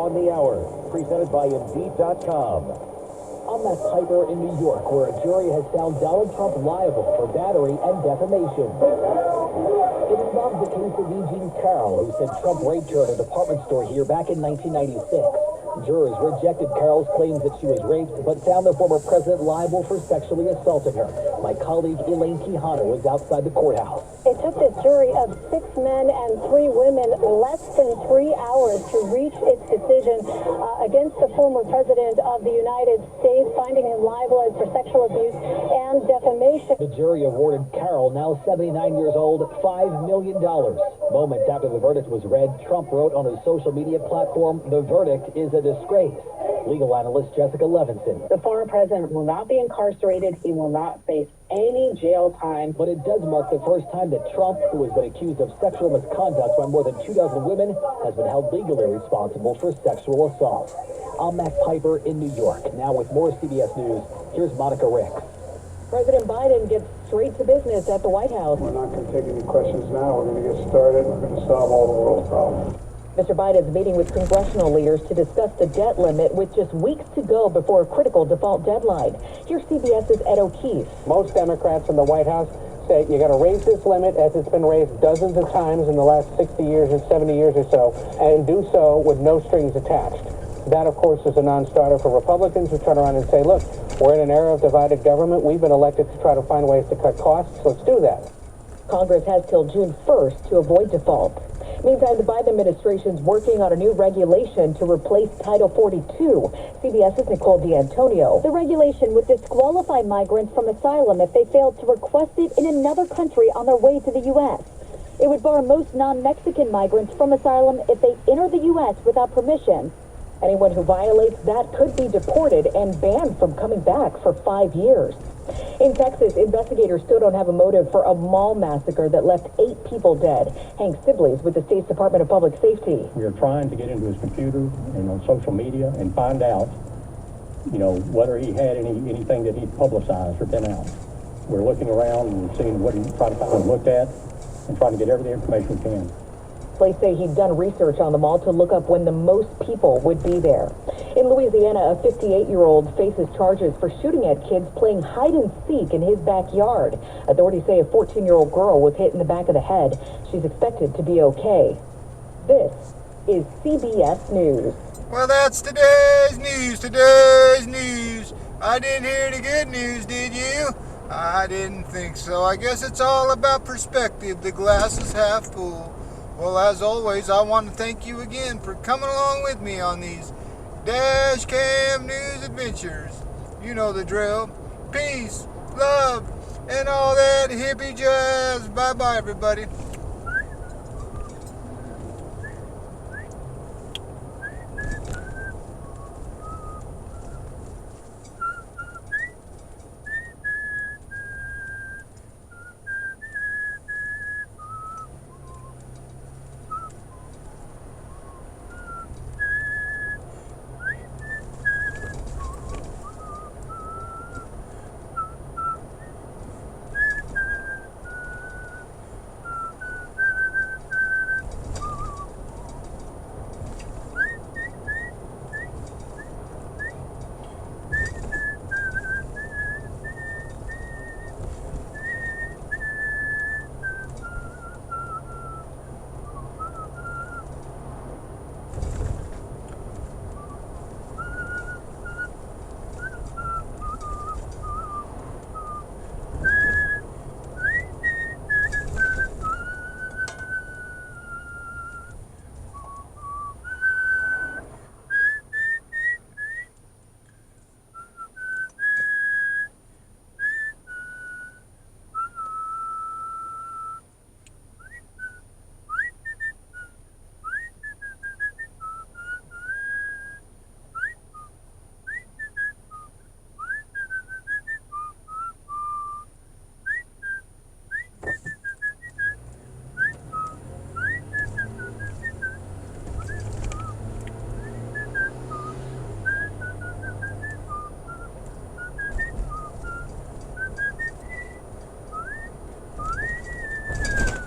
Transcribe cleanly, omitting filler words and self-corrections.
on the Hour, presented by Indeed.com. I'm Matt Piper in New York, where a jury has found Donald Trump liable for battery and defamation. It involves the case of Eugene Carroll, who said Trump raped her at a department store here back in 1996. Jurors rejected Carroll's claims that she was raped, but found the former president liable for sexually assaulting her. My colleague Elaine Quijano is outside the courthouse. It took this jury of 6 men and 3 women less than 3 hours to reach its decision against the former president of the United States, finding him liable for sexual abuse and defamation. The jury awarded Carroll, now 79 years old, $5 million. Moments after the verdict was read, Trump wrote on his social media platform, "The verdict is a disgrace." Legal analyst Jessica Levinson. The former president will not be incarcerated. He will not face any jail time. But it does mark the first time that Trump, who has been accused of sexual misconduct by more than 24 women, has been held legally responsible for sexual assault. I'm Matt Piper in New York. Now with more CBS News, here's Monica Ricks. President Biden gets straight to business at the White House. We're not going to take any questions now. We're going to get started. We're going to solve all the world's problems. Mr. Biden's meeting with congressional leaders to discuss the debt limit with just weeks to go before a critical default deadline. Here's CBS's Ed O'Keefe. Most Democrats in the White House say you got to raise this limit as it's been raised dozens of times in the last 60 years or 70 years or so, and do so with no strings attached. That, of course, is a non-starter for Republicans who turn around and say, look, we're in an era of divided government. We've been elected to try to find ways to cut costs. Let's do that. Congress has till June 1st to avoid default. Meantime, the Biden administration is working on a new regulation to replace Title 42. CBS's Nicole D'Antonio. The regulation would disqualify migrants from asylum if they failed to request it in another country on their way to the U.S. It would bar most non-Mexican migrants from asylum if they enter the U.S. without permission. Anyone who violates that could be deported and banned from coming back for 5 years. In Texas, investigators still don't have a motive for a mall massacre that left 8 people dead. Hank Sibley's with the State's Department of Public Safety. We are trying to get into his computer and on social media and find out, whether he had anything that he publicized or been out. We're looking around and seeing what he tried to find and looked at and trying to get every information we can. Police say he'd done research on the mall to look up when the most people would be there. In Louisiana, a 58-year-old faces charges for shooting at kids playing hide-and-seek in his backyard. Authorities say a 14-year-old girl was hit in the back of the head. She's expected to be okay. This is CBS News. Well, that's today's news. I didn't hear the good news, did you? I didn't think so. I guess it's all about perspective. The glass is half full. Well, as always, I want to thank you again for coming along with me on these Dash Cam News adventures. You know the drill. Peace, love, and all that hippie jazz. Bye-bye, everybody.